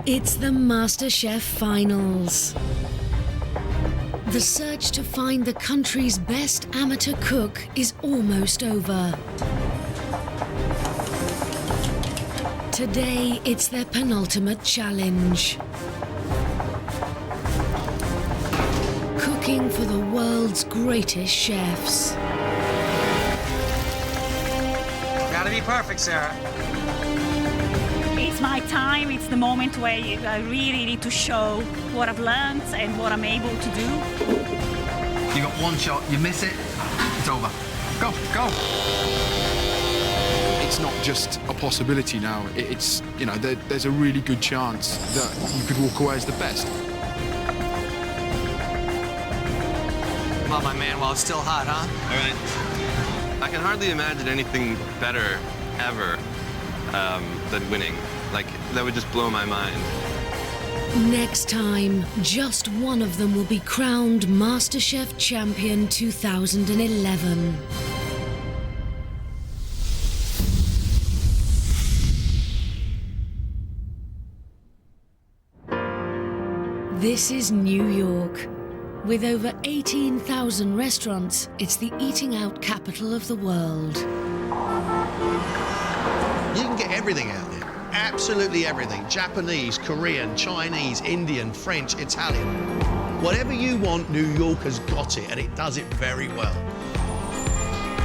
It's the MasterChef finals. The search to find the country's best amateur cook is almost over. Today, it's their penultimate challenge. Cooking for the world's greatest chefs. Gotta be perfect, Sarah. It's my time, it's the moment where I really need to show what I've learned and what I'm able to do. You got one shot, you miss it, it's over. Go, go. It's not just a possibility now, it's, you know, there's a really good chance that you could walk away as the best. Come on, my man, while it's still hot, huh? All right. I can hardly imagine anything better ever than winning. Like, that would just blow my mind. Next time, just one of them will be crowned MasterChef Champion 2011. This is New York. With over 18,000 restaurants, it's the eating out capital of the world. You can get everything out there. Absolutely everything. Japanese, Korean, Chinese, Indian, French, Italian. Whatever you want, New York has got it, and it does it very well.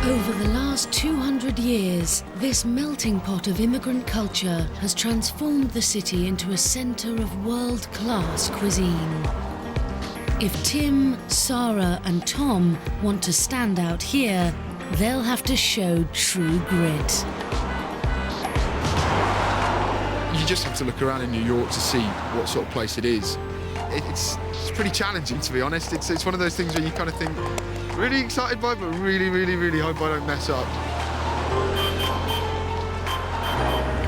Over the last 200 years, this melting pot of immigrant culture has transformed the city into a center of world-class cuisine. If Tim, Sarah and Tom want to stand out here, they'll have to show true grit. You just have to look around in New York to see what sort of place it is. It's pretty challenging, to be honest. It's one of those things where you kind of think, really excited by it, but really, really, really hope I don't mess up.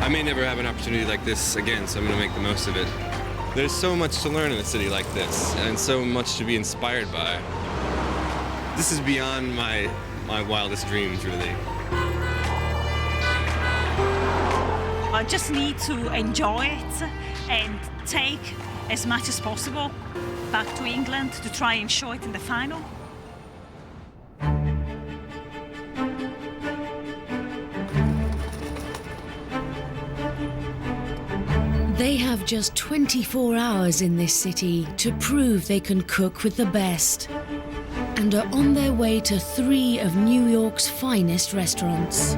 I may never have an opportunity like this again, so I'm gonna make the most of it. There's so much to learn in a city like this, and so much to be inspired by. This is beyond my wildest dreams, really. I just need to enjoy it and take as much as possible back to England to try and show it in the final. They have just 24 hours in this city to prove they can cook with the best, and are on their way to 3 of New York's finest restaurants.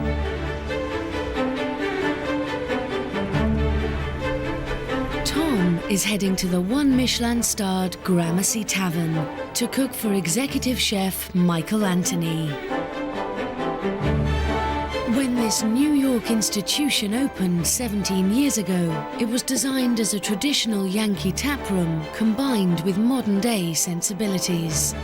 Tom is heading to the 1 Michelin-starred Gramercy Tavern to cook for executive chef Michael Anthony. When this New York institution opened 17 years ago, it was designed as a traditional Yankee taproom combined with modern-day sensibilities.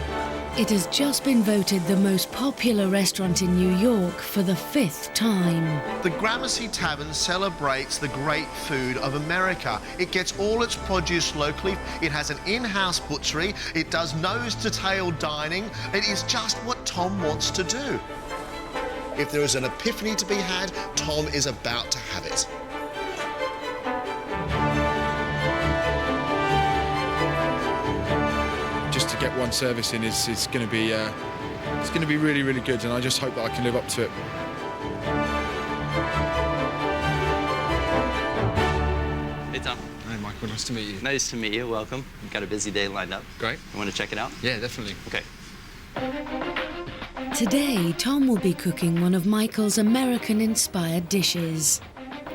It has just been voted the most popular restaurant in New York for the 5th time. The Gramercy Tavern celebrates the great food of America. It gets all its produce locally. It has an in-house butchery. It does nose-to-tail dining. It is just what Tom wants to do. If there is an epiphany to be had, Tom is about to have it. Just to get one service in is going to be it's going to be really, really good, and I just hope that I can live up to it. Hey, Tom. Hi, Michael, nice to meet you. Nice to meet you. Welcome. We've got a busy day lined up. Great. You want to check it out? Yeah, definitely. Okay. Today, Tom will be cooking one of Michael's American-inspired dishes,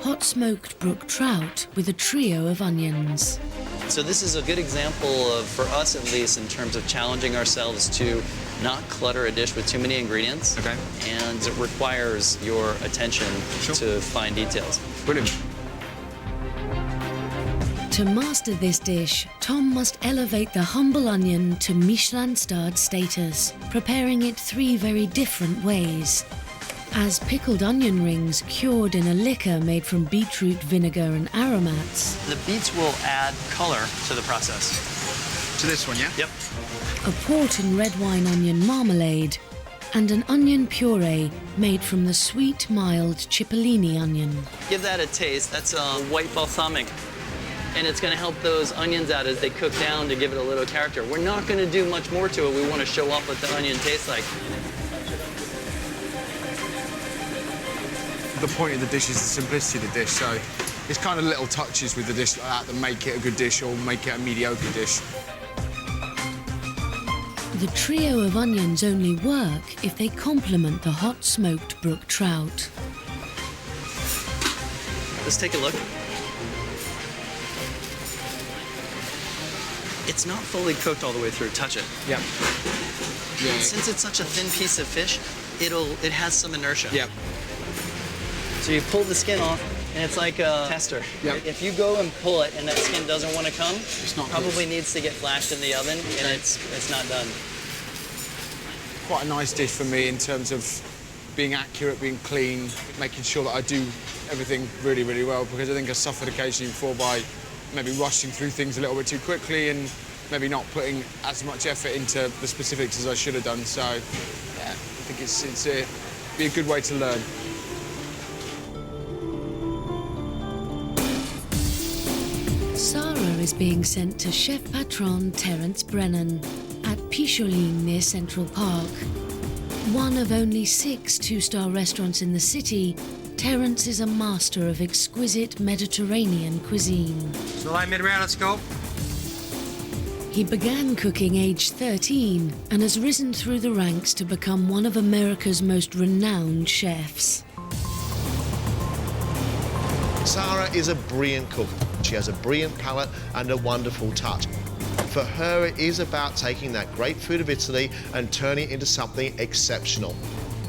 hot-smoked brook trout with a trio of onions. So this is a good example of, for us at least, in terms of challenging ourselves to not clutter a dish with too many ingredients. Okay. And it requires your attention to fine details. Brilliant. To master this dish, Tom must elevate the humble onion to Michelin-starred status, preparing it 3 very different ways. As pickled onion rings cured in a liquor made from beetroot vinegar and aromats. The beets will add color to the process. To this one, yeah? Yep. A port and red wine onion marmalade, and an onion puree made from the sweet, mild Cipollini onion. Give that a taste. That's a white balsamic. and it's going to help those onions out as they cook down to give it a little character. We're not going to do much more to it. We want to show off what the onion tastes like. The point of the dish is the simplicity of the dish, so it's kind of little touches with the dish like that make it a good dish or make it a mediocre dish. The trio of onions only work if they complement the hot smoked brook trout. Let's take a look. It's not fully cooked all the way through. Touch it. Yeah. Yeah. Since it's such a thin piece of fish, it has some inertia. Yeah. So you pull the skin off, and it's like a tester. Yep. If you go and pull it and that skin doesn't want to come, It's not probably good. needs to get flashed in the oven, and it's not done. Quite a nice dish for me in terms of being accurate, being clean, making sure that I do everything really, really well, because I think I suffered occasionally before by maybe rushing through things a little bit too quickly and maybe not putting as much effort into the specifics as I should have done. So, yeah, I think it's be a good way to learn. Sarah is being sent to Chef Patron Terence Brennan at Picholine near Central Park. One of only 6 two-star restaurants in the city, Terence is a master of exquisite Mediterranean cuisine. So light mid-round, let's go. He began cooking aged 13 and has risen through the ranks to become one of America's most renowned chefs. Sarah is a brilliant cook. She has a brilliant palate and a wonderful touch. For her, it is about taking that great food of Italy and turning it into something exceptional.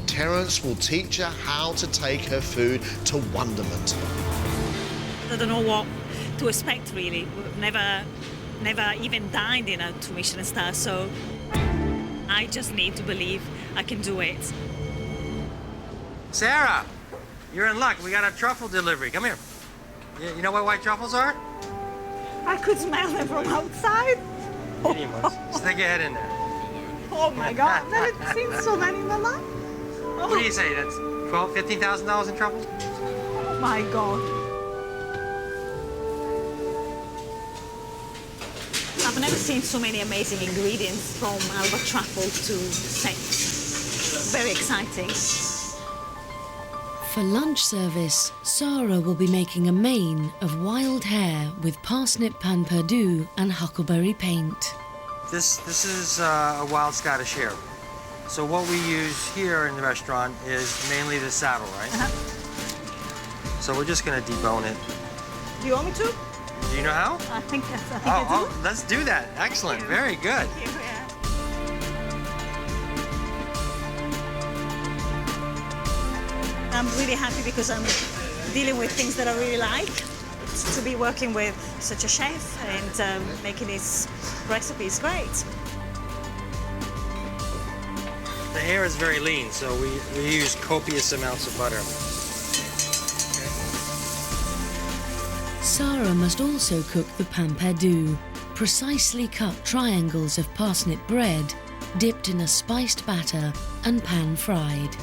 Terence will teach her how to take her food to wonderment. I don't know what to expect, really. We've never even dined in a 2 Michelin star, so I just need to believe I can do it. Sarah, you're in luck. We got a truffle delivery. Come here. You know what white truffles are? I could smell them from outside. Medium ones. Stick your head in there. Oh my God, I've never seen so many in my life. What do you say? That's $12,000, $15,000 in truffles? Oh my God. I've never seen so many amazing ingredients, from Albert truffle to scent. Very exciting. For lunch service, Sarah will be making a main of wild hare with parsnip pan perdu and huckleberry paint. This is a wild Scottish hare. So what we use here in the restaurant is mainly the saddle, right? So we're just gonna debone it. Do you want me to? Do you know how? I think I do. Oh, let's do that. Excellent. Very good. Thank you, yeah. I'm really happy because I'm dealing with things that I really like. To be working with such a chef and making his recipes great. The hare is very lean, so we use copious amounts of butter. Sarah must also cook the pan perdu, precisely cut triangles of parsnip bread, dipped in a spiced batter and pan-fried.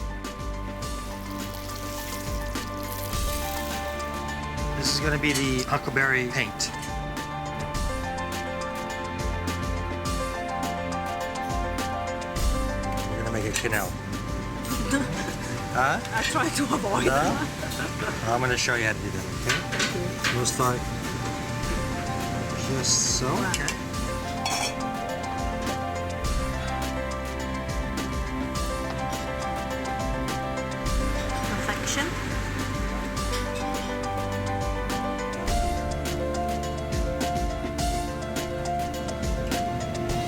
This is going to be the huckleberry paint. We're going to make a quenelle. Huh? I try to avoid that. I'm going to show you how to do that, okay? We'll start just so. Okay. Perfection.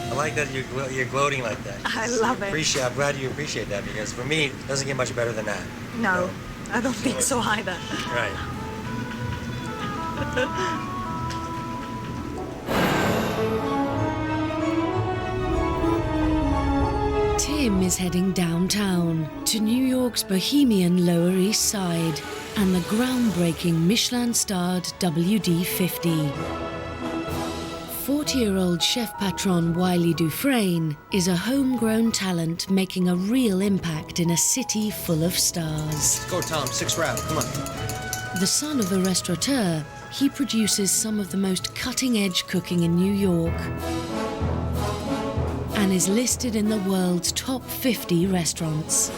I like that you're gloating like that. I love it. I'm glad you appreciate that, because for me, it doesn't get much better than that. No, I don't think so either. Right. Tim is heading downtown to New York's bohemian Lower East Side and the groundbreaking Michelin-starred WD-50. 40-year-old chef patron Wiley Dufresne is a homegrown talent making a real impact in a city full of stars. Go, Tom. 6th round. Come on. The son of a restaurateur, he produces some of the most cutting-edge cooking in New York and is listed in the world's top 50 restaurants.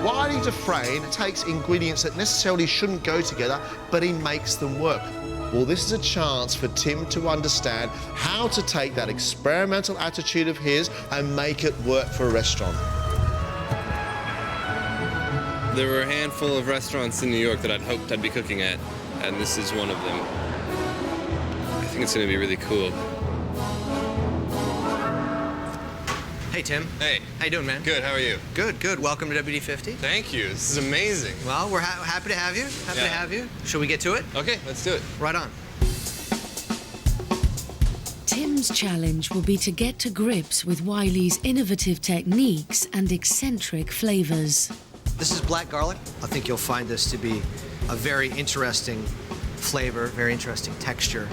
Wiley Dufresne takes ingredients that necessarily shouldn't go together, but he makes them work. Well, this is a chance for Tim to understand how to take that experimental attitude of his and make it work for a restaurant. There were a handful of restaurants in New York that I'd hoped I'd be cooking at, and this is one of them. I think it's gonna be really cool. Hey, Tim. Hey. How you doing, man? Good, how are you? Good, good. Welcome to WD-50. Thank you, this is amazing. Well, we're happy to have you. Happy to have you. Shall we get to it? Okay, let's do it. Right on. Tim's challenge will be to get to grips with Wiley's innovative techniques and eccentric flavors. This is black garlic. I think you'll find this to be a very interesting flavor, very interesting texture.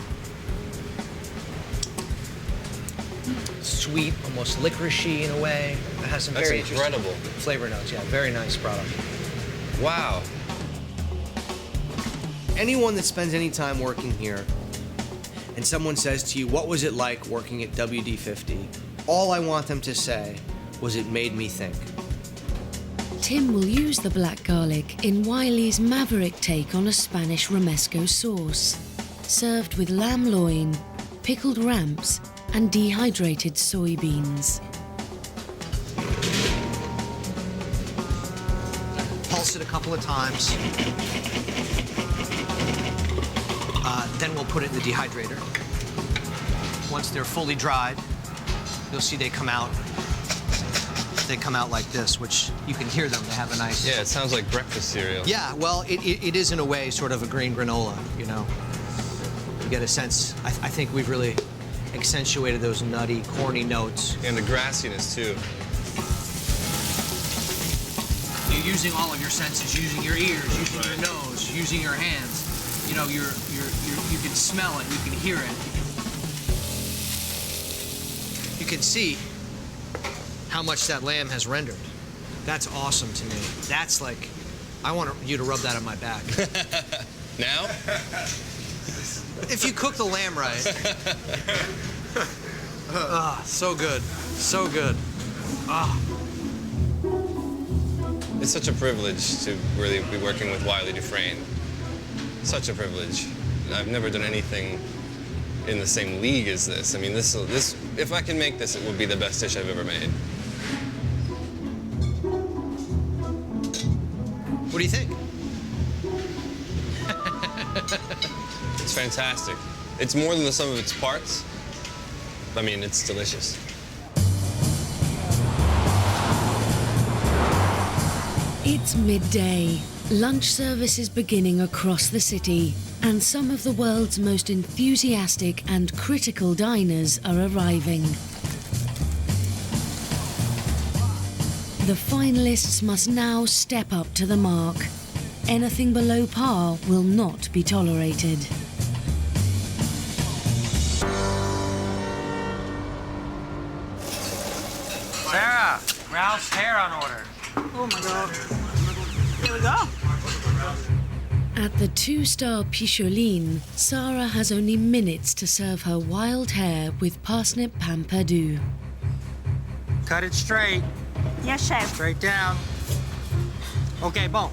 Sweet, almost licoricey in a way. It has some very incredible flavor notes. Yeah, very nice product. Wow. Anyone that spends any time working here and someone says to you, what was it like working at WD-50? All I want them to say was it made me think. Tim will use the black garlic in Wiley's maverick take on a Spanish romesco sauce, served with lamb loin, pickled ramps, and dehydrated soybeans. Pulse it a couple of times. Then we'll put it in the dehydrator. Once they're fully dried, you'll see they come out like this, which you can hear them. They have a nice... Yeah, it sounds like breakfast cereal. Yeah, well, it is in a way sort of a green granola, you know. You get a sense, I think we've really accentuated those nutty, corny notes. And the grassiness, too. You're using all of your senses, using your ears, using your nose, using your hands. You know, you can smell it, you can hear it. You can see how much that lamb has rendered. That's awesome to me. That's like, I want you to rub that on my back. Now? If you cook the lamb right. So good, so good. It's such a privilege to really be working with Wiley Dufresne. Such a privilege. I've never done anything in the same league as this. I mean, this, if I can make this, it will be the best dish I've ever made. What do you think? It's fantastic. It's more than the sum of its parts. I mean, it's delicious. It's midday. Lunch service is beginning across the city, and some of the world's most enthusiastic and critical diners are arriving. The finalists must now step up to the mark. Anything below par will not be tolerated. Sarah, Ralph's hair on order. Oh my God. Here we go. At the two-star Picholine, Sarah has only minutes to serve her wild hare with parsnip pamperdou. Cut it straight. Yes, chef. Straight down. Okay, boom.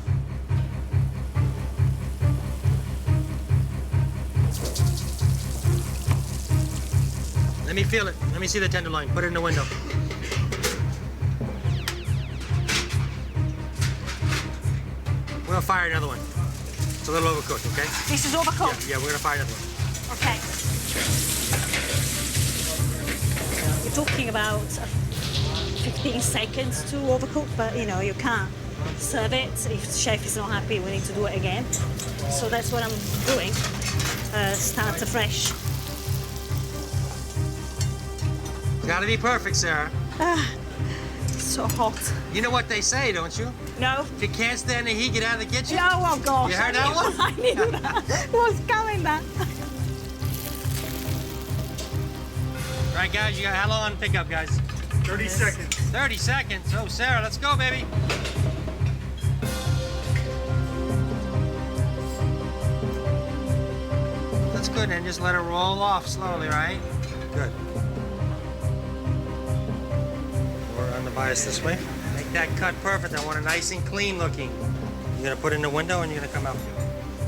Let me feel it. Let me see the tenderloin. Put it in the window. We're gonna fire another one. It's a little overcooked, okay? This is overcooked. Yeah, we're gonna fire another one. Okay. You're talking about 15 seconds to overcook, but you know, you can't serve it. If the chef is not happy, we need to do it again. So that's what I'm doing. Start afresh. It's gotta be perfect, Sarah. So hot. You know what they say, don't you? No. If you can't stand the heat, get out of the kitchen. No, oh gosh. You heard that one? I knew that. What's coming that? All right, guys, you got how long on pickup, guys? 30 seconds. 30 seconds. Oh, Sarah, let's go, baby. good, and just let it roll off slowly, right? Good. We're on the bias this way. Make that cut perfect. I want it nice and clean looking. You're gonna put it in the window and you're gonna come out.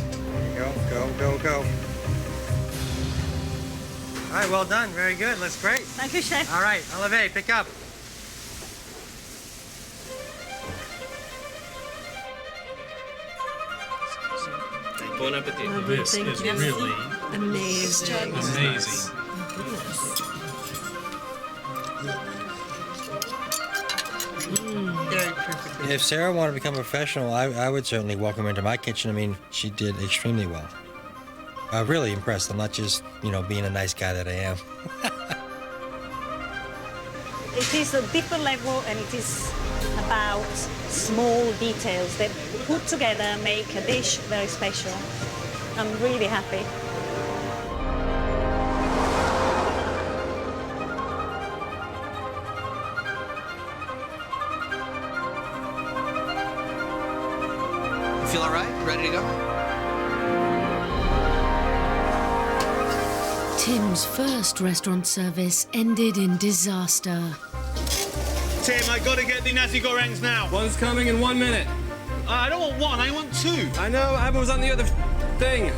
There you go, go, go, go. All right, well done, very good, looks great. Thank you, chef. All right, Olivier, pick up. Bon appetit. This is really amazing. amazing. If Sarah wanted to become a professional, I would certainly welcome her into my kitchen. I mean, she did extremely well. I'm really impressed. I'm not just, you know, being a nice guy that I am. It is a deeper level, and it is about small details that put together make a dish very special. I'm really happy. You feel all right? Ready to go? Tim's first restaurant service ended in disaster. Tim, I gotta get the nasi gorengs now. One's coming in 1 minute. I don't want one, I want two. I know, I was on the other thing.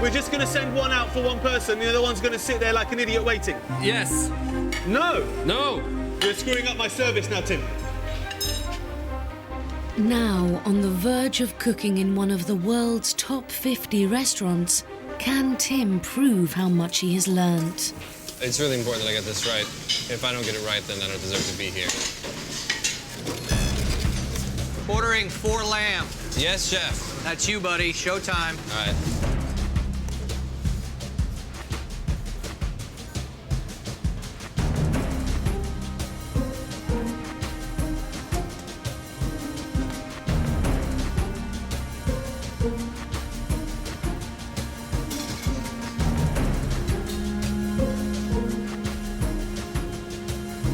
We're just gonna send one out for one person, the other one's gonna sit there like an idiot waiting. Yes. No! No. You're screwing up my service now, Tim. Now on the verge of cooking in one of the world's top 50 restaurants, can Tim prove how much he has learnt? It's really important that I get this right. If I don't get it right, then I don't deserve to be here. Ordering 4 lamb. Yes, chef. That's you, buddy. Showtime. All right.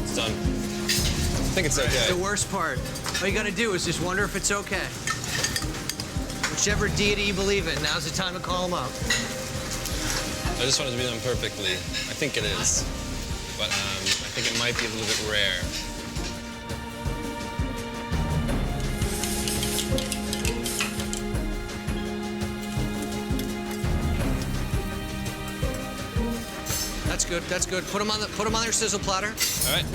It's done. I think it's okay. The worst part. All you gotta do is just wonder if it's okay. Whichever deity you believe in, now's the time to call him up. I just want it to be done perfectly. I think it is. But I think it might be a little bit rare. That's good. That's good. Put them on their sizzle platter. All right.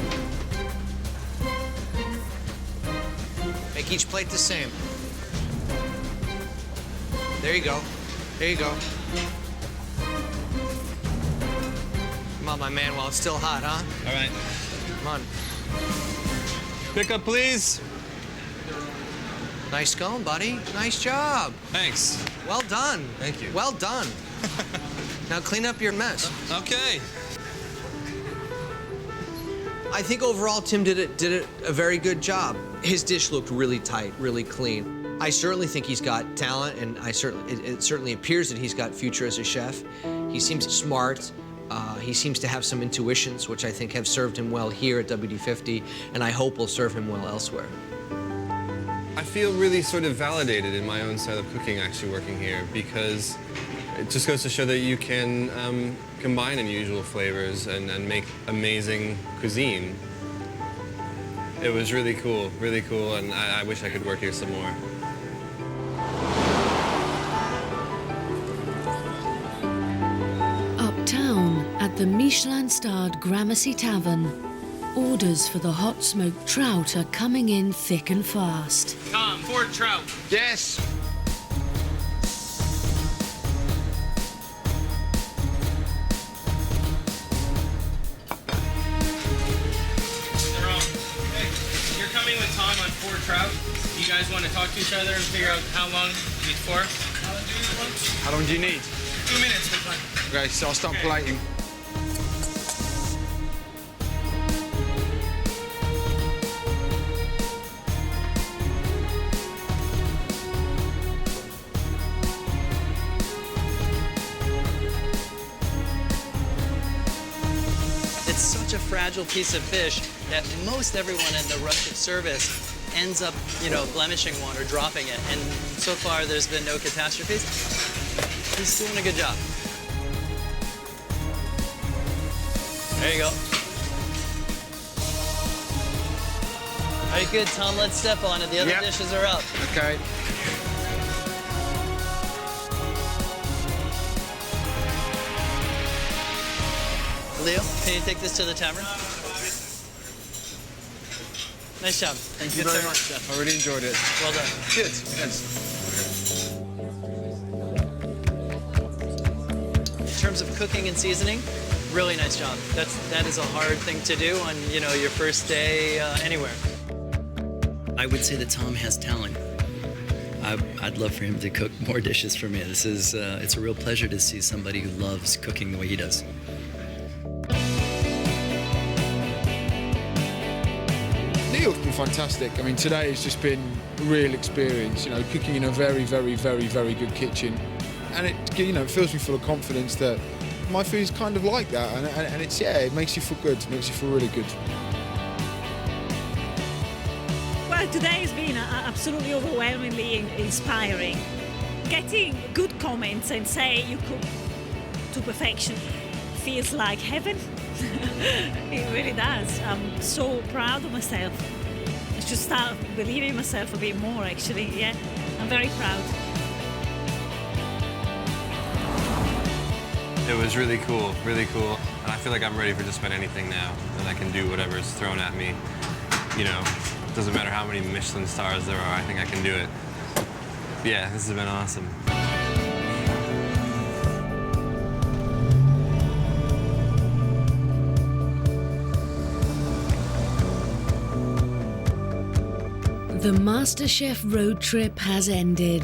Make each plate the same. There you go. There you go. Come on, my man, while it's still hot, huh? All right. Come on. Pick up, please. Nice going, buddy. Nice job. Thanks. Well done. Thank you. Well done. Now clean up your mess. Okay. I think overall Tim did a very good job. His dish looked really tight, really clean. I certainly think he's got talent, and it certainly appears that he's got future as a chef. He seems smart. He seems to have some intuitions, which I think have served him well here at WD50, and I hope will serve him well elsewhere. I feel really sort of validated in my own style of cooking actually working here, because it just goes to show that you can combine unusual flavors and make amazing cuisine. It was really cool, and I wish I could work here some more. Uptown at the Michelin-starred Gramercy Tavern, orders for the hot smoked trout are coming in thick and fast. Tom, 4 trout. Yes. You're coming with Tom on 4 trout. You guys want to talk to each other and figure out how long you need for? How long do you need? 2 minutes. Okay, so I'll start plating. It's such a fragile piece of fish that most everyone in the rush of service ends up, blemishing one or dropping it. And so far, there's been no catastrophes. He's doing a good job. There you go. All right, good, Tom. Let's step on it. The other dishes are up. Okay. Leo, can you take this to the tavern? Nice job. Thank you very much, Chef. I really enjoyed it. Well done. Good. In terms of cooking and seasoning, really nice job. That is a hard thing to do on, you know, your first day anywhere. I would say that Tom has talent. I'd love for him to cook more dishes for me. This is it's a real pleasure to see somebody who loves cooking the way he does. Neil's been fantastic. I mean, today has just been a real experience, you know, cooking in a very, very, very, very good kitchen. And it, you know, it fills me full of confidence that my food is kind of like that. And it's, yeah, it makes you feel good. It makes you feel really good. Well, today has been absolutely overwhelmingly inspiring. Getting good comments and say you cook to perfection feels like heaven. It really does. I'm so proud of myself. I should start believing in myself a bit more, actually. Yeah, I'm very proud. It was really cool, really cool. And I feel like I'm ready for just about anything now. And I can do whatever's thrown at me. You know, doesn't matter how many Michelin stars there are, I think I can do it. Yeah, this has been awesome. The MasterChef road trip has ended.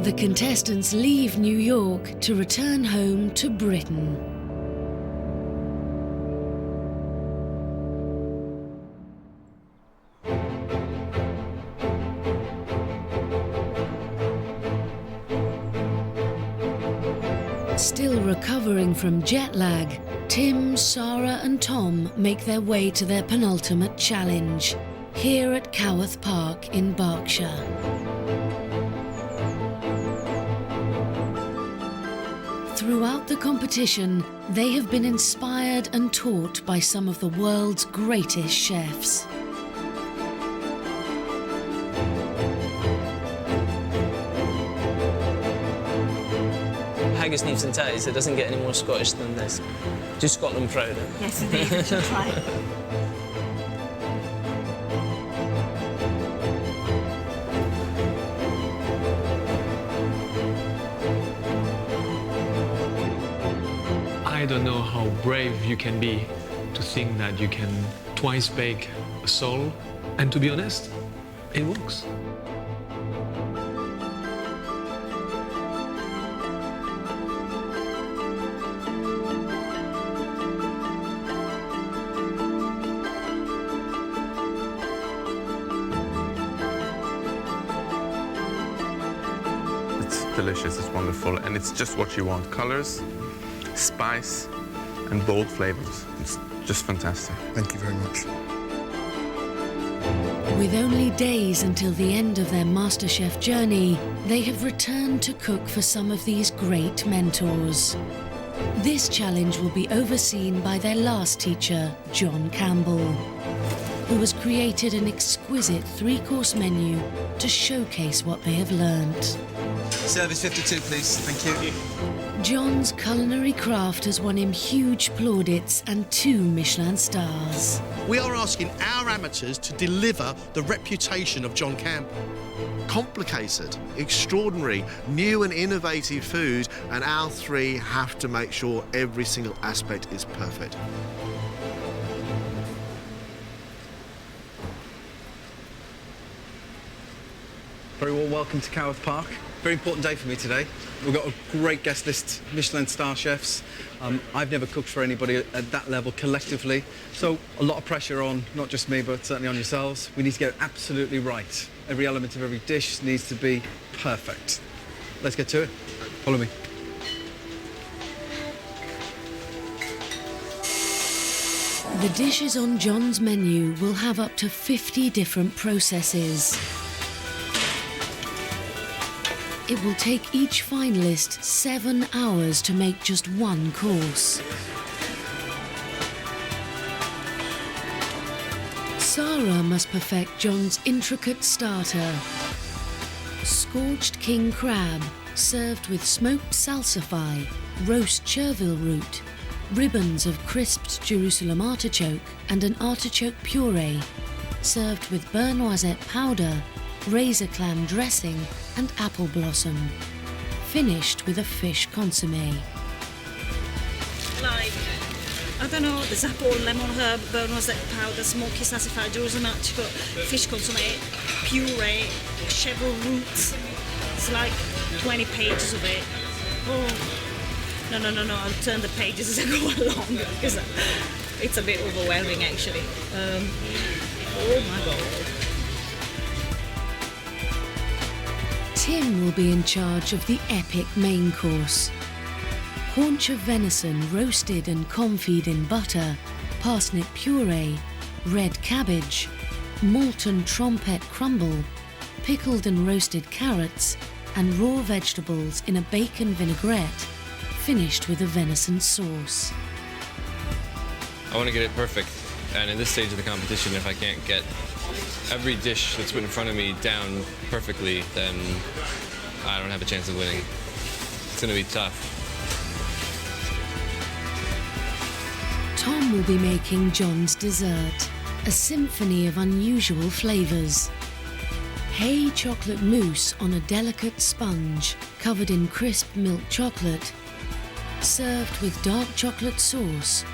The contestants leave New York to return home to Britain. Still recovering from jet lag, Tim, Sarah and Tom make their way to their penultimate challenge, here at Coworth Park in Berkshire. Throughout the competition, they have been inspired and taught by some of the world's greatest chefs. Haggis, neeves and tatties, it doesn't get any more Scottish than this. Do Scotland proud. Eh? Yes, indeed, we shall try. I don't know how brave you can be to think that you can twice bake a sole, and to be honest, it works. Delicious, it's wonderful, and it's just what you want. Colors, spice, and bold flavors. It's just fantastic. Thank you very much. With only days until the end of their MasterChef journey, they have returned to cook for some of these great mentors. This challenge will be overseen by their last teacher, John Campbell, who has created an exquisite three-course menu to showcase what they have learnt. Service 52, please. Thank you. John's culinary craft has won him huge plaudits and 2 Michelin stars. We are asking our amateurs to deliver the reputation of John Campbell. Complicated, extraordinary, new and innovative food, and our 3 have to make sure every single aspect is perfect. Very well, welcome to Coworth Park. Very important day for me today. We've got a great guest list, Michelin star chefs. I've never cooked for anybody at that level collectively, so a lot of pressure on not just me, but certainly on yourselves. We need to get it absolutely right. Every element of every dish needs to be perfect. Let's get to it. Follow me. The dishes on John's menu will have up to 50 different processes. It will take each finalist 7 hours to make just one course. Sarah must perfect John's intricate starter. Scorched king crab, served with smoked salsify, roast chervil root, ribbons of crisped Jerusalem artichoke and an artichoke puree, served with beurre noisette powder, razor clam dressing and apple blossom, finished with a fish consommé. Like, I don't know, there's apple, lemon herb, beurre noisette powder, smoky salsify, Jerusalem artichoke, fish consommé, puree, chevre roots. It's like 20 pages of it. Oh. No, I'll turn the pages as I go along because it's a bit overwhelming actually. Oh my God. Tim will be in charge of the epic main course. Haunch of venison roasted and confit in butter, parsnip puree, red cabbage, molten trompette crumble, pickled and roasted carrots, and raw vegetables in a bacon vinaigrette, finished with a venison sauce. I want to get it perfect, and in this stage of the competition, if I can't get every dish that's put in front of me down perfectly, then I don't have a chance of winning. It's going to be tough. Tom will be making John's dessert, a symphony of unusual flavours. Hay chocolate mousse on a delicate sponge, covered in crisp milk chocolate, served with dark chocolate sauce,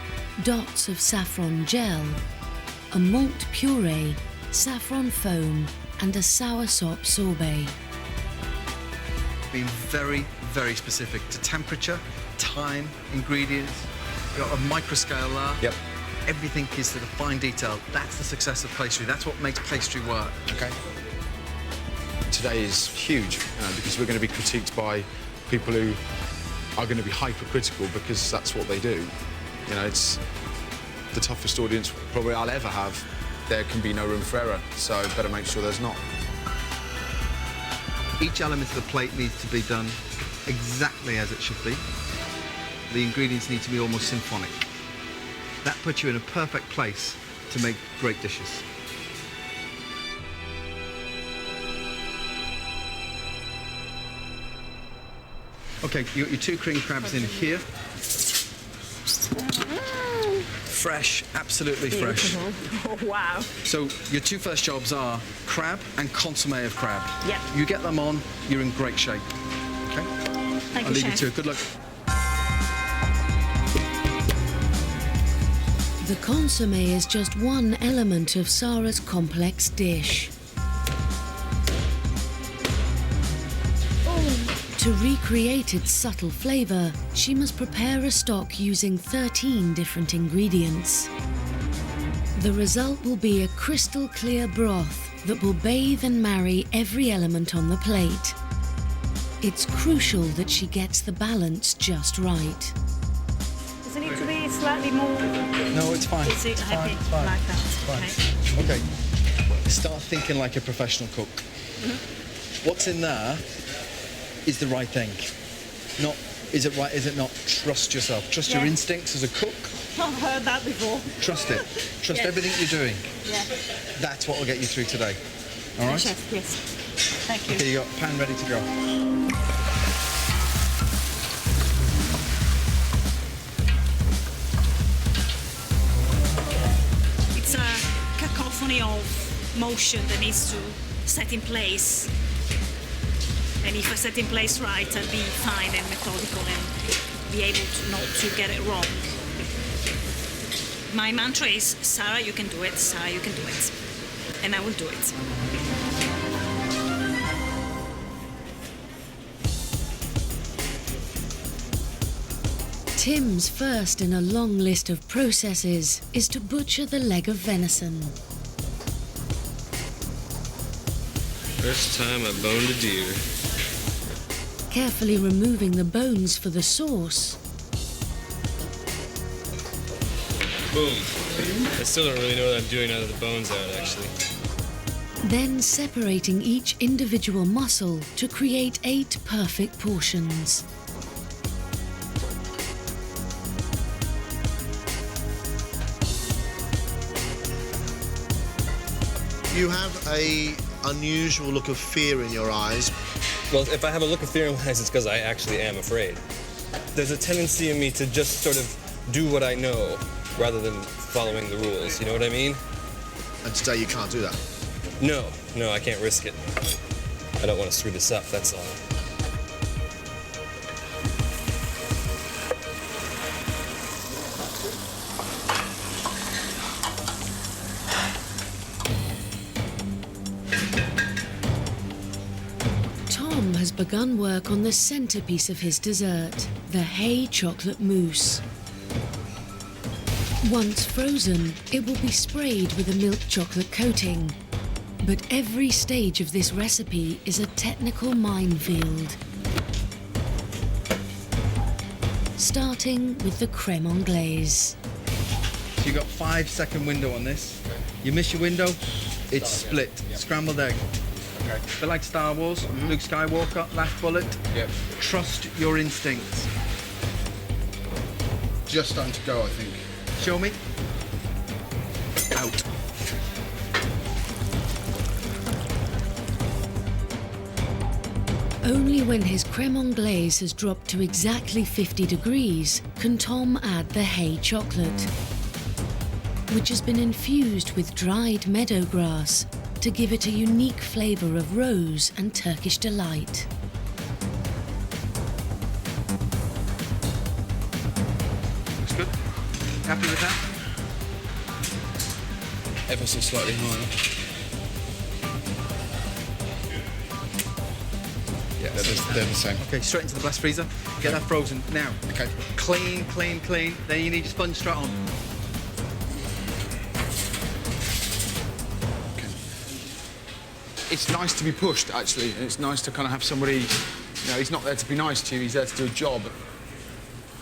dots of saffron gel, a malt puree, saffron foam, and a soursop sorbet. Being very, very specific to temperature, time, ingredients. You've got a microscale there. Yep. Everything is to the fine detail. That's the success of pastry. That's what makes pastry work. Okay. Today is huge because we're going to be critiqued by people who are going to be hypercritical because that's what they do. You know, it's the toughest audience probably I'll ever have. There can be no room for error, so better make sure there's not. Each element of the plate needs to be done exactly as it should be. The ingredients need to be almost symphonic. That puts you in a perfect place to make great dishes. Okay, you got your 2 cream crabs in here. Fresh, absolutely fresh. Oh, wow. So your 2 first jobs are crab and consommé of crab. Yep. You get them on, you're in great shape. Okay? Thank I'll you, leave you Chef. to it. Good luck. The consommé is just one element of Sarah's complex dish. To recreate its subtle flavour, she must prepare a stock using 13 different ingredients. The result will be a crystal clear broth that will bathe and marry every element on the plate. It's crucial that she gets the balance just right. Does it need to be slightly more? No, it's fine. Is it It's happy fine, it's fine. like that? It's fine. Okay. Start thinking like a professional cook. What's in there is the right thing. Not, is it right, is it not? Trust yourself. Trust your instincts as a cook. I've heard that before. Trust it. Trust everything you're doing. Yeah. That's what will get you through today. All right? Chef, yes. Thank you. Okay, you got a pan ready to go. It's a cacophony of motion that needs to set in place. And if I set in place right, I'll be fine and methodical and be able to not to get it wrong. My mantra is, Sarah, you can do it. Sarah, you can do it. And I will do it. Tim's first in a long list of processes is to butcher the leg of venison. First time I boned a deer. Carefully removing the bones for the sauce. Boom. I still don't really know what I'm doing now that the bone's out, actually. then separating each individual mussel to create 8 perfect portions. You have a unusual look of fear in your eyes. Well, if I have a look of fear in my eyes, it's because I actually am afraid. There's a tendency in me to just sort of do what I know rather than following the rules, you know what I mean? And today you can't do that? No, I can't risk it. I don't want to screw this up, that's all. Tom has begun work on the centerpiece of his dessert, the hay chocolate mousse. Once frozen, it will be sprayed with a milk chocolate coating. But every stage of this recipe is a technical minefield. Starting with the crème anglaise. So you've got 5-second window on this. You miss your window, it's split. Scrambled egg. Okay. A bit like Star Wars, Luke Skywalker, last bullet. Yep. Trust your instincts. Just starting to go, I think. Show me. Out. Only when his crème anglaise has dropped to exactly 50 degrees can Tom add the hay chocolate, which has been infused with dried meadow grass to give it a unique flavour of rose and Turkish delight. Looks good. Happy with that? Ever so slightly higher. Yeah, they're the same. Okay, straight into the blast freezer. Get that frozen now. Okay. Clean, clean, clean. Then you need your sponge straight on. It's nice to be pushed, actually, and it's nice to kind of have somebody, you know, he's not there to be nice to you, he's there to do a job.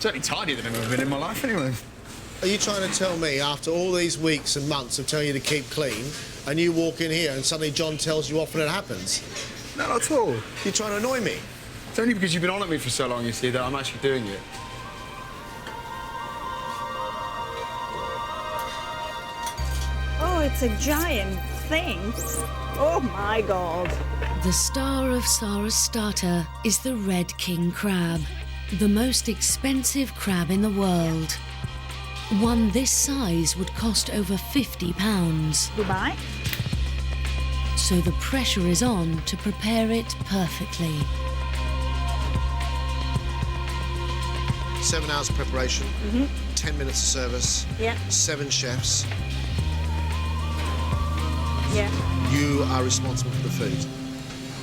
Certainly tidier than I've ever been in my life, anyway. Are you trying to tell me, after all these weeks and months of telling you to keep clean, and you walk in here and suddenly John tells you off and it happens? No, not at all. You're trying to annoy me? It's only because you've been on at me for so long, you see, that I'm actually doing it. Oh, it's a giant thing. Oh my God. The star of Sarah's starter is the Red King crab, the most expensive crab in the world. One this size would cost over £50. Dubai? So the pressure is on to prepare it perfectly. 7 hours of preparation, 10 minutes of service, Yeah. 7 chefs. Yeah. You are responsible for the food.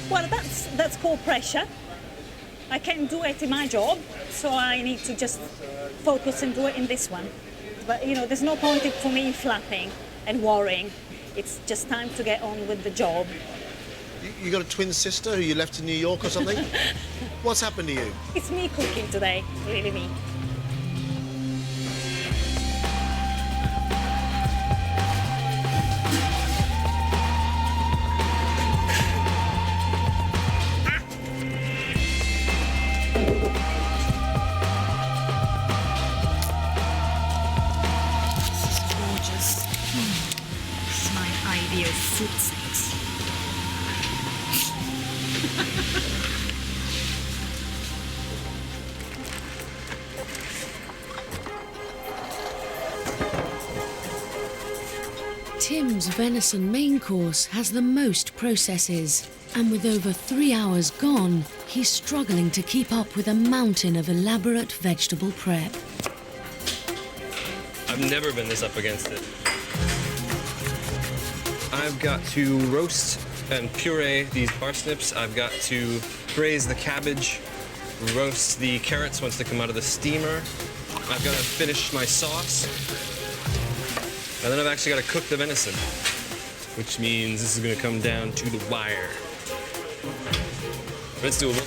Well, that's called pressure. I can't do it in my job, so I need to just focus and do it in this one. But, you know, there's no point for me flapping and worrying. It's just time to get on with the job. You got a twin sister who you left in New York or something? What's happened to you? It's me cooking today, really me. Idea of food sex. Tim's venison main course has the most processes, and with over 3 hours gone, he's struggling to keep up with a mountain of elaborate vegetable prep. I've never been this up against it. I've got to roast and puree these parsnips. I've got to braise the cabbage, roast the carrots once they come out of the steamer. I've got to finish my sauce. And then I've actually got to cook the venison, which means this is going to come down to the wire. But it's doable.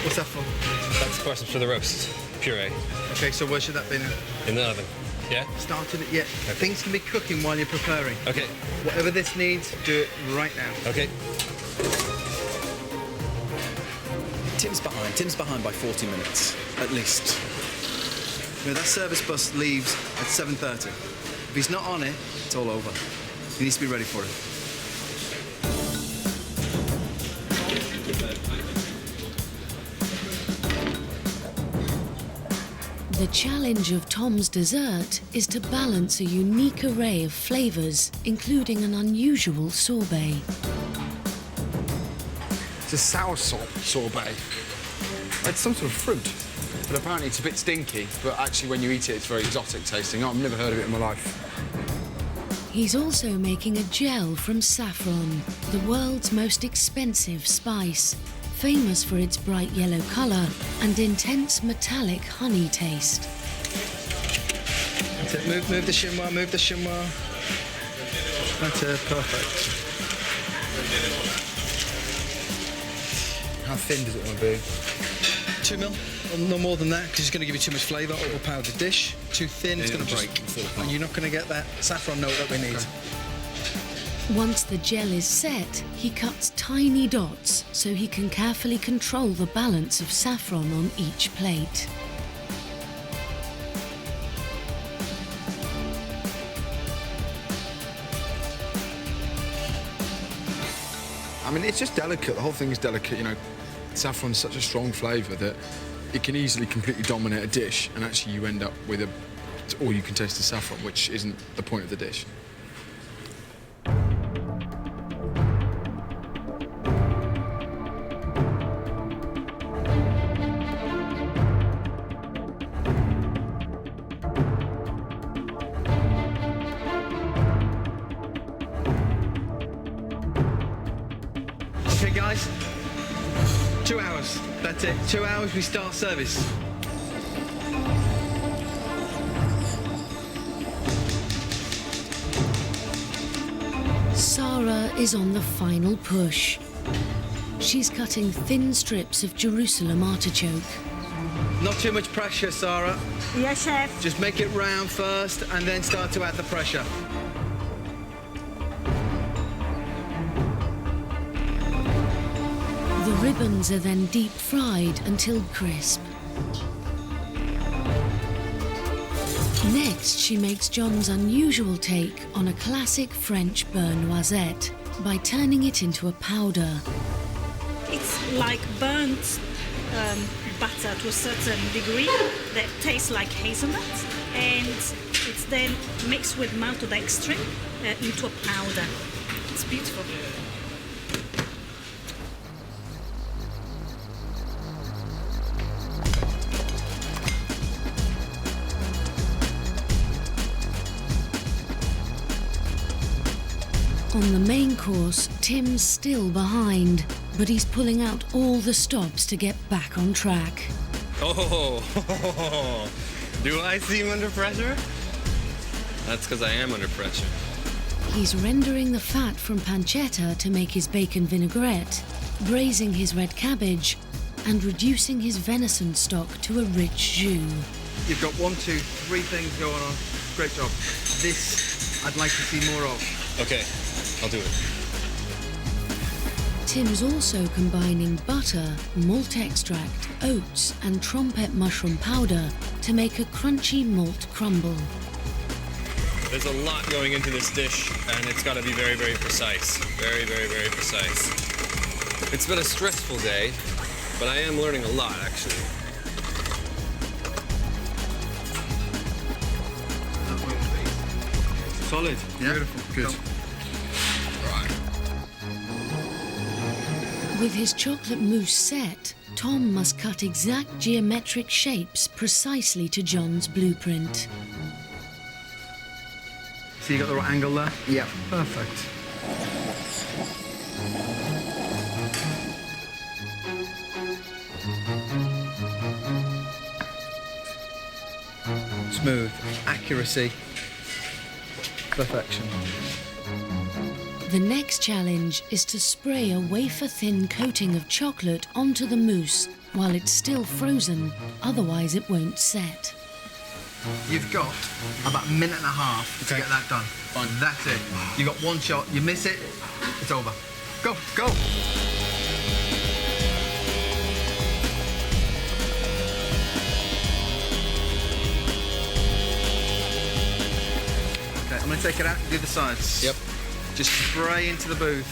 What's that for? That's parsnips for the roast, puree. Okay, so where should that be now? In the oven. Yeah? Started it yet. Okay. Things can be cooking while you're preparing. Okay. Whatever this needs, do it right now. Okay. Tim's behind by 40 minutes, at least. You know, that service bus leaves at 7:30. If he's not on it, it's all over. He needs to be ready for it. The challenge of Tom's dessert is to balance a unique array of flavours, including an unusual sorbet. It's a soursop sorbet. It's some sort of fruit, but apparently it's a bit stinky, but actually when you eat it, it's very exotic tasting. I've never heard of it in my life. He's also making a gel from saffron, the world's most expensive spice, famous for its bright yellow colour and intense metallic honey taste. That's it. Move the chinois, move the chinois. That's it, perfect. How thin does it want to be? 2 mil, no more than that, because it's going to give you too much flavour. Overpowered the dish. Too thin, it's going to break. And you're not going to get that saffron note that we need. Okay. Once the gel is set, he cuts tiny dots so he can carefully control the balance of saffron on each plate. I mean, it's just delicate. The whole thing is delicate, you know. Saffron's such a strong flavour that it can easily completely dominate a dish, and actually you end up with all you can taste is saffron, which isn't the point of the dish. Okay, guys. 2 hours. That's it. 2 hours, we start service. Sarah is on the final push. She's cutting thin strips of Jerusalem artichoke. Not too much pressure, Sarah. Yes, chef. Just make it round first and then start to add the pressure. The ribbons are then deep fried until crisp. Next, she makes John's unusual take on a classic French beurre noisette by turning it into a powder. It's like burnt butter to a certain degree that tastes like hazelnut, and it's then mixed with maltodextrin into a powder. It's beautiful. On the main course, Tim's still behind, but he's pulling out all the stops to get back on track. Oh, do I seem under pressure? That's because I am under pressure. He's rendering the fat from pancetta to make his bacon vinaigrette, braising his red cabbage, and reducing his venison stock to a rich jus. You've got 1, 2, 3 things going on. Great job. This, I'd like to see more of. Okay, I'll do it. Tim's also combining butter, malt extract, oats, and trompet mushroom powder to make a crunchy malt crumble. There's a lot going into this dish, and it's got to be very, very precise. Very, very, very precise. It's been a stressful day, but I am learning a lot, actually. Solid. Yeah. Beautiful. Good. With his chocolate mousse set, Tom must cut exact geometric shapes precisely to John's blueprint. So you got the right angle there? Yeah. Perfect. Smooth, accuracy, perfection. The next challenge is to spray a wafer-thin coating of chocolate onto the mousse while it's still frozen, otherwise it won't set. You've got about a minute and a half to get that done. Fine. That's it. You got one shot. You miss it, it's over. Go, go. Okay, I'm going to take it out and do the sides. Yep. Just spray into the booth.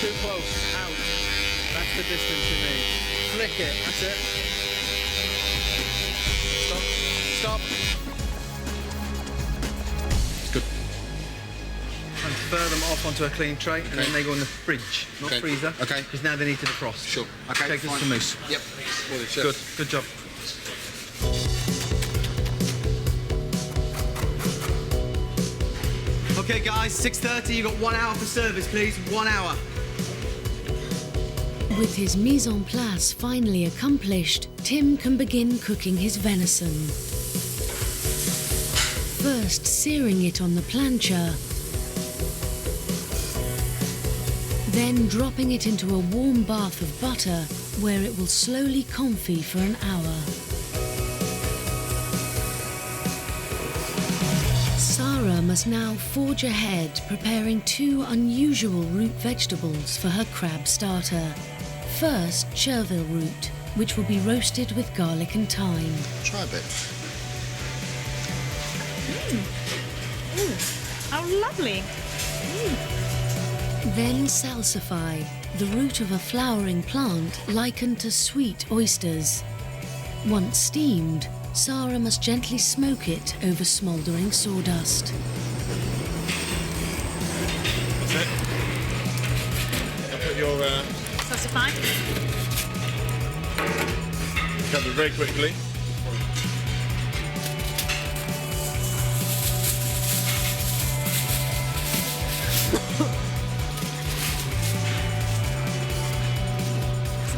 Too close, out. That's the distance you need. Flick it, that's it. Stop. Good. Transfer them off onto a clean tray, and then they go in the fridge, not freezer. Okay. Because now they need to defrost. Sure. Okay, Take this to mousse. Yep. Well, Good job. Okay, guys, 6:30. You got 1 hour for service, please. 1 hour. With his mise en place finally accomplished, Tim can begin cooking his venison. First searing it on the plancha, then dropping it into a warm bath of butter where it will slowly confit for an hour. Sarah must now forge ahead, preparing 2 unusual root vegetables for her crab starter. First, chervil root, which will be roasted with garlic and thyme. Try a bit. How lovely. Then salsify, the root of a flowering plant likened to sweet oysters. Once steamed, Sarah must gently smoke it over smouldering sawdust. That's it. I'll put your Salsify. cover very quickly.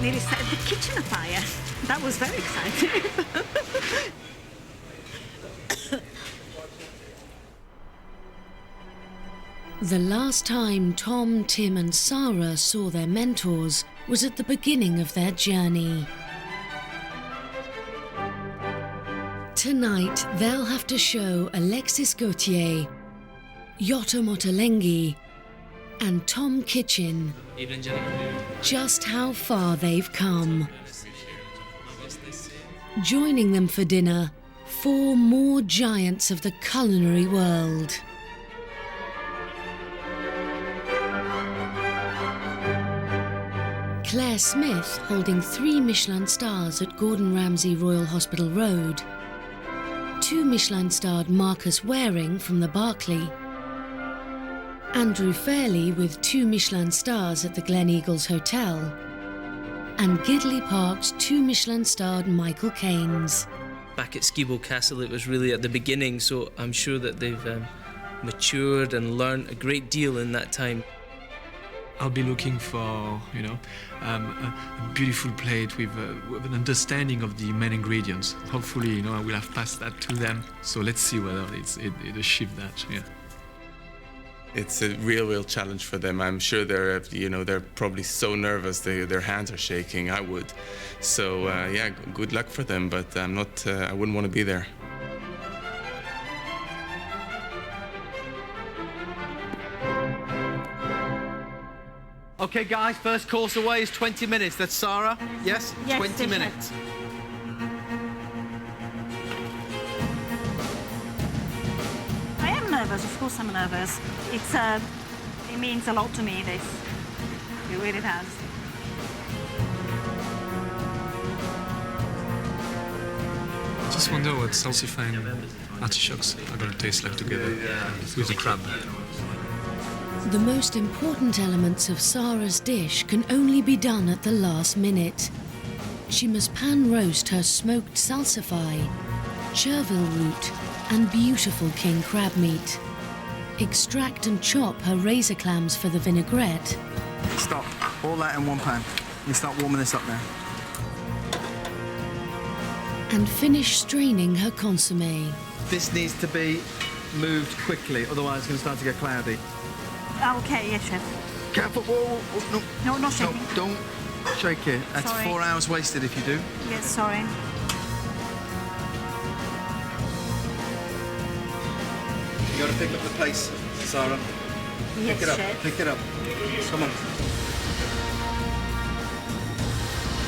Nearly set the kitchen afire. That was very exciting. The last time Tom, Tim and Sarah saw their mentors was at the beginning of their journey. Tonight, they'll have to show Alexis Gauthier, Yotta Motolenghi and Tom Kitchen just how far they've come. Joining them for dinner, 4 more giants of the culinary world. Claire Smith, holding 3 Michelin stars at Gordon Ramsay Royal Hospital Road. 2 Michelin-starred Marcus Waring from the Berkeley. Andrew Fairley with 2 Michelin stars at the Glen Eagles Hotel. And Gidley Park's 2 Michelin-starred Michael Caines. Back at Skibo Castle, it was really at the beginning, so I'm sure that they've matured and learned a great deal in that time. I'll be looking for, a beautiful plate with an understanding of the main ingredients. Hopefully, I will have passed that to them. So let's see whether it achieved that. Yeah. It's a real challenge for them. I'm sure they're probably so nervous. Their hands are shaking. I would. So yeah, good luck for them. But I'm not. I wouldn't want to be there. Okay, guys, first course away is 20 minutes. That's Sarah? Yes? Yes, 20 yes, minutes. I am nervous, of course I'm nervous. It means a lot to me, this. It really does. I just wonder what salsifying artichokes are going to taste like together with the crab. The most important elements of Sarah's dish can only be done at the last minute. She must pan roast her smoked salsify, chervil root, and beautiful king crab meat. Extract and chop her razor clams for the vinaigrette. Stop. All that in one pan. You start warming this up now. And finish straining her consommé. This needs to be moved quickly, otherwise it's going to start to get cloudy. Okay, yes, chef. Careful. Whoa, no. No, not shaking. No, don't. Shake it. That's Sorry. 4 hours wasted if you do. Yes, sorry. You got to pick up the pace, Sarah. Yes, Pick it up. chef. Pick it up. Come on.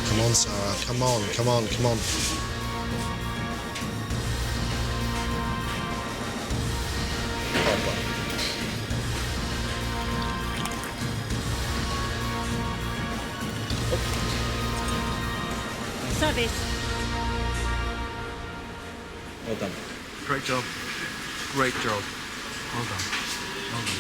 Come on, Sarah. Come on, come on, come on. Service. Well done. Great job. Great job. Well done. Well done.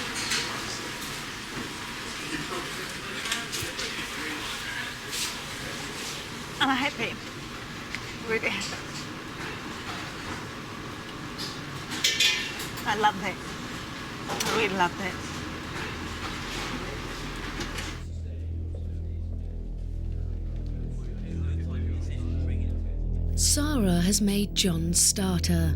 I'm happy. Really. I loved it. I really loved it. Sarah has made John's starter.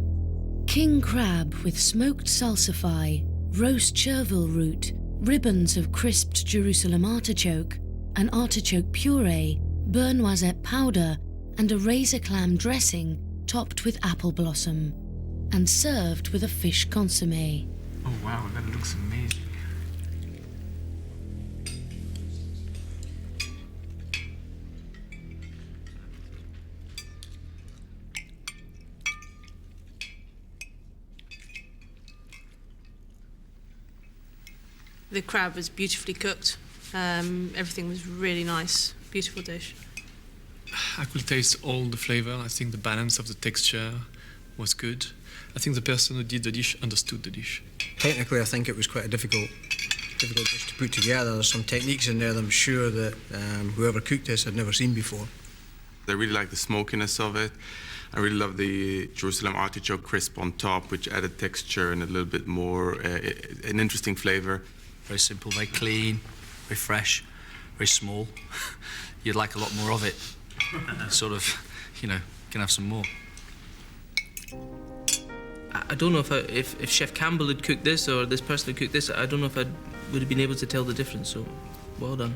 King crab with smoked salsify, roast chervil root, ribbons of crisped Jerusalem artichoke, an artichoke puree, beurre noisette powder, and a razor clam dressing topped with apple blossom, and served with a fish consommé. Oh wow, that looks amazing. The crab was beautifully cooked. Everything was really nice. Beautiful dish. I could taste all the flavor. I think the balance of the texture was good. I think the person who did the dish understood the dish. Technically, I think it was quite a difficult dish to put together. There's some techniques in there that I'm sure that whoever cooked this had never seen before. I really like the smokiness of it. I really love the Jerusalem artichoke crisp on top, which added texture and a little bit more, an interesting flavor. Very simple, very clean, very fresh, very small. You'd like a lot more of it. Sort of, you know, can have some more. I don't know if Chef Campbell had cooked this or this person had cooked this. I don't know if I would have been able to tell the difference. So, well done.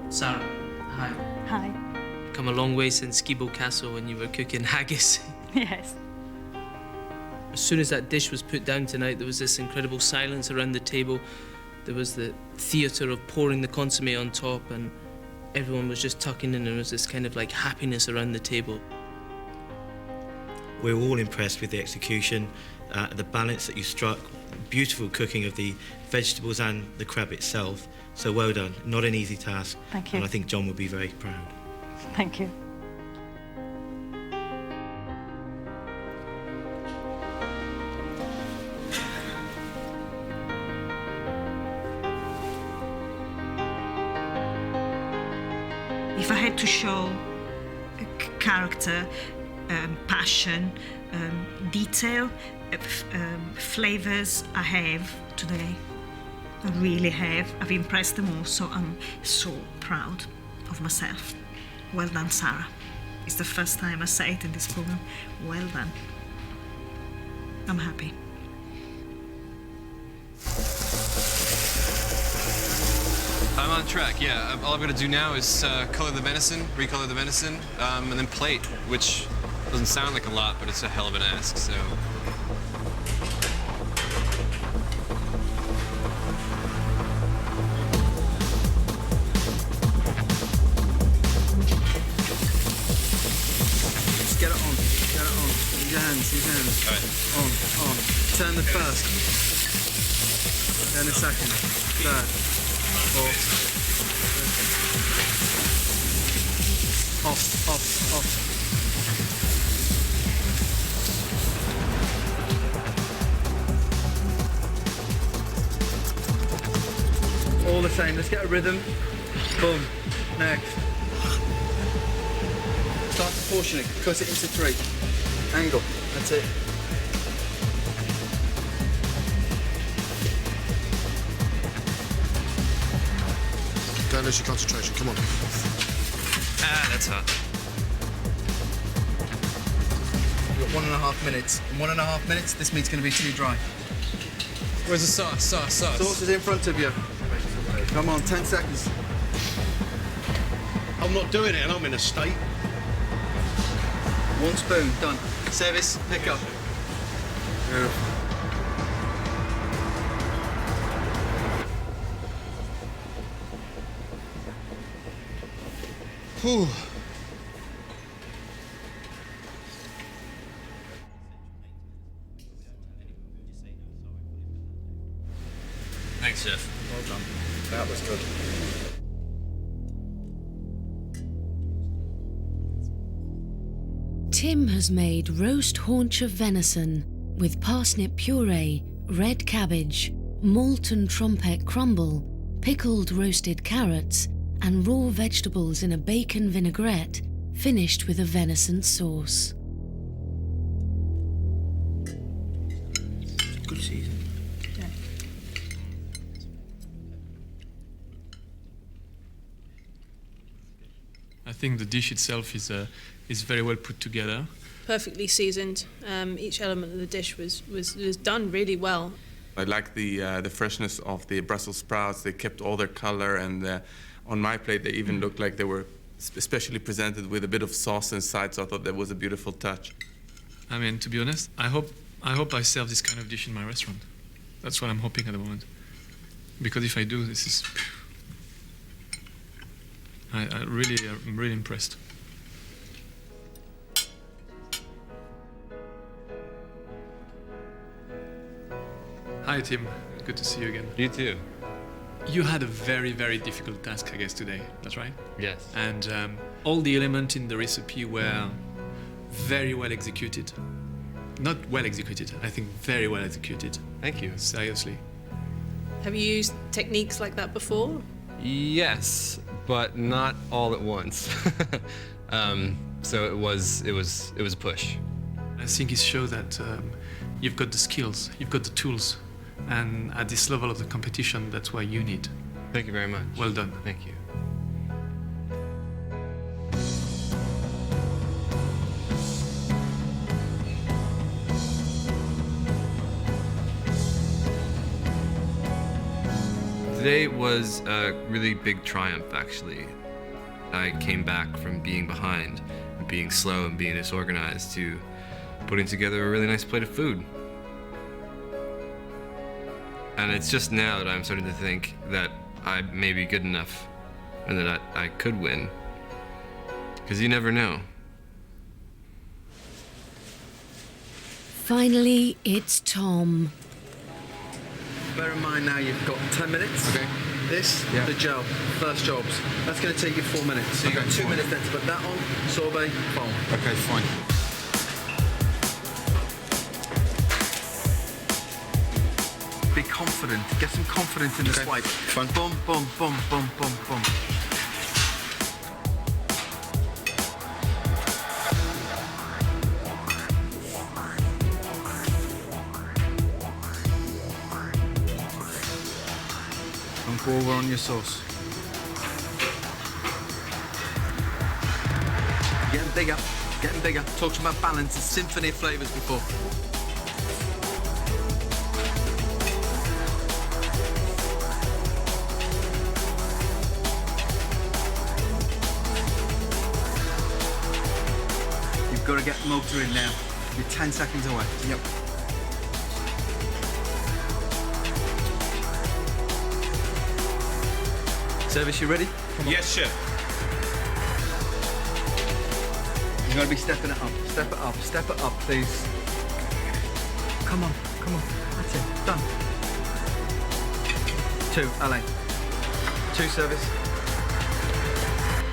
Sarah, hi. Hi. Come a long way since Skibo Castle when you were cooking haggis. Yes. As soon as that dish was put down tonight, there was this incredible silence around the table. There was the theatre of pouring the consommé on top, and everyone was just tucking in, and there was this kind of like happiness around the table. We were all impressed with the execution, the balance that you struck, beautiful cooking of the vegetables and the crab itself. So well done. Not an easy task. Thank you. And I think John will be very proud. Thank you. If I had to show character, passion, detail, flavors I have today, I really have. I've impressed them all, so I'm so proud of myself. Well done, Sarah. It's the first time I say it in this program. Well done. I'm happy. I'm on track, yeah. All I'm gonna do now is color the venison, recolor the venison, and then plate, which doesn't sound like a lot, but it's a hell of an ask, so. Just get it on, get it on. Use your hands. All right. On. Turn the first, then the second, third. Off. All the same, let's get a rhythm. Boom. Next. Start proportioning, cut it into 3. Angle, that's it. Don't lose your concentration, come on. Ah, that's hot. You've got 1.5 minutes. In 1.5 minutes, this meat's going to be too dry. Where's the sauce? Sauce is in front of you. Come on, 10 seconds. I'm not doing it and I'm in a state. 1 spoon, done. Service, pick up. Beautiful. Whew. Thanks, Chef. Well done. That was good. Tim has made roast haunch of venison with parsnip puree, red cabbage, malt and trompet crumble, pickled roasted carrots, and raw vegetables in a bacon vinaigrette, finished with a venison sauce. Good season. I think the dish itself is very well put together. Perfectly seasoned. Each element of the dish was done really well. I like the freshness of the Brussels sprouts. They kept all their color, and on my plate they even looked like they were especially presented with a bit of sauce inside, so I thought that was a beautiful touch. I mean, to be honest, I hope I serve this kind of dish in my restaurant. That's what I'm hoping at the moment. Because if I do, this is... I'm really impressed. Hi, Tim. Good to see you again. You too. You had a very, very difficult task, I guess, today. That's right? Yes. And all the elements in the recipe were very well executed. Not well executed, I think very well executed. Thank you. Seriously. Have you used techniques like that before? Yes, but not all at once. So it was a push. I think it shows that you've got the skills, you've got the tools, and at this level of the competition, that's what you need. Thank you very much. Well done. Thank you. Today was a really big triumph, actually. I came back from being behind, and being slow and being disorganized, to putting together a really nice plate of food. And it's just now that I'm starting to think that I may be good enough and that I could win. Because you never know. Finally, it's Tom. Bear in mind now you've got 10 minutes. Okay. This, the gel, first jobs. That's going to take you 4 minutes. So you've got 2 minutes then to put that on, sorbet, boom. Okay, fine. Be confident. Get some confidence in the swipe. Fine. Boom, boom, boom, boom, boom, boom. Don't go over on your sauce. Getting bigger, getting bigger. Talked about balance, a symphony of flavours before. You've got to get the motor in now. You're 10 seconds away. Yep. Service, you ready? Yes, chef. You're going to be stepping it up. Step it up. Step it up, please. Come on. Come on. That's it. Done. 2, LA. 2 service.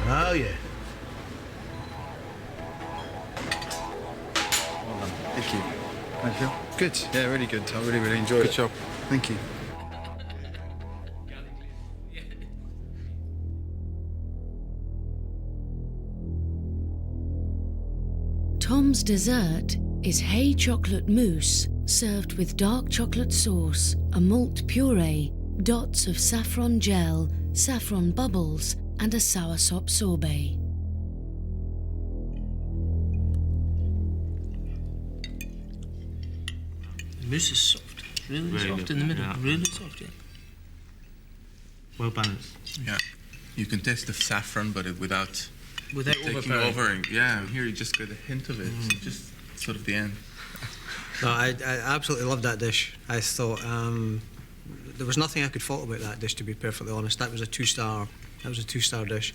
Oh, yeah. Well done. Thank you. Thank you. Good. Yeah, really good. I really, really enjoyed it. Good job. Thank you. Tom's dessert is hay chocolate mousse served with dark chocolate sauce, a malt puree, dots of saffron gel, saffron bubbles, and a soursop sorbet. The mousse is soft, really Very soft good. in the middle. Yeah. Really soft, yeah. Well balanced. Yeah. You can taste the saffron, but without taking overpowering. over. Yeah, here you just get a hint of it. So just sort of the end. No, I absolutely loved that dish. I thought there was nothing I could fault about that dish, to be perfectly honest. That was a two-star dish.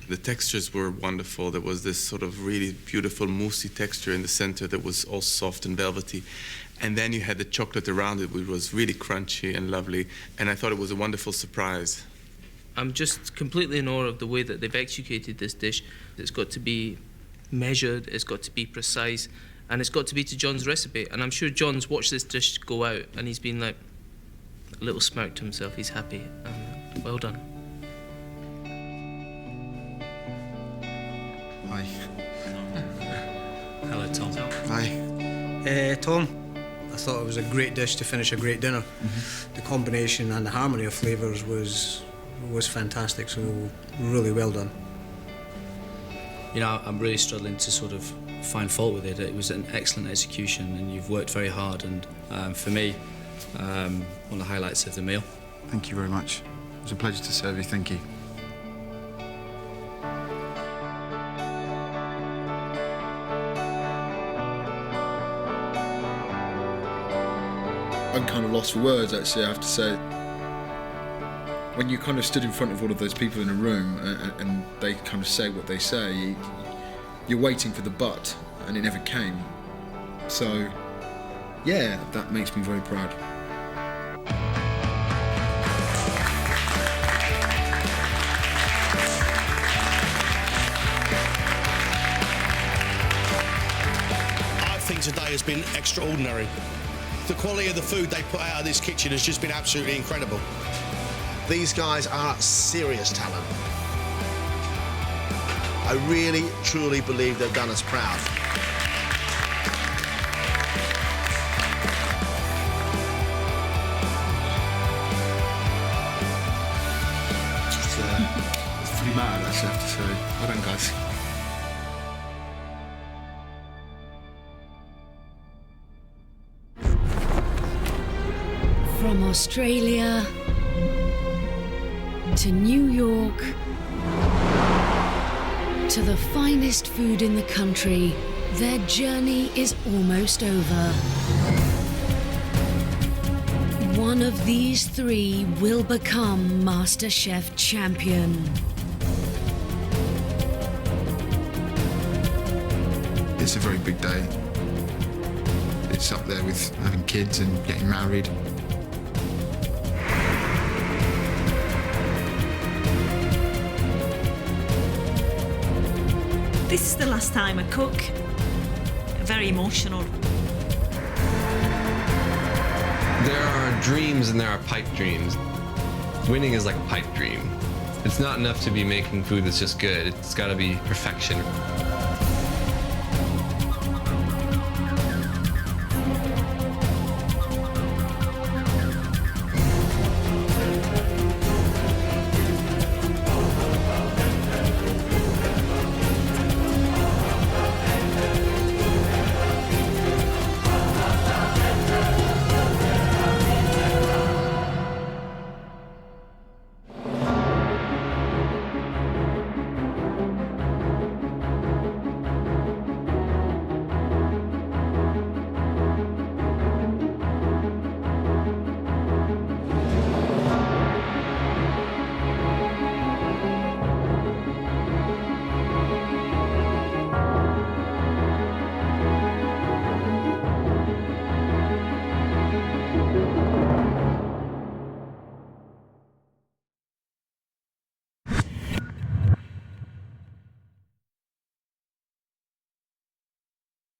The textures were wonderful. There was this sort of really beautiful moussey texture in the center that was all soft and velvety. And then you had the chocolate around it, which was really crunchy and lovely. And I thought it was a wonderful surprise. I'm just completely in awe of the way that they've executed this dish. It's got to be measured, it's got to be precise, and it's got to be to John's recipe. And I'm sure John's watched this dish go out and he's been like a little smirk to himself. He's happy. Well done. Hi. Hello, Tom. Hi. Tom, I thought it was a great dish to finish a great dinner. The combination and the harmony of flavours was fantastic, so really well done. You know, I'm really struggling to sort of find fault with it. It was an excellent execution and you've worked very hard, and for me, one of the highlights of the meal. Thank you very much. It was a pleasure to serve you. Thank you. I'm kind of lost for words, actually, I have to say. When you kind of stood in front of all of those people in a room and they kind of say what they say, you're waiting for the but, and it never came. So, yeah, that makes me very proud. I think today has been extraordinary. The quality of the food they put out of this kitchen has just been absolutely incredible. These guys are serious talent. I really, truly believe they've done us proud. It's pretty mad, actually, I have to say. Well done, guys. From Australia to New York to the finest food in the country, their journey is almost over. One of these three will become MasterChef champion. It's a very big day. It's up there with having kids and getting married. This is the last time I cook. Very emotional. There are dreams and there are pipe dreams. Winning is like a pipe dream. It's not enough to be making food that's just good. It's got to be perfection.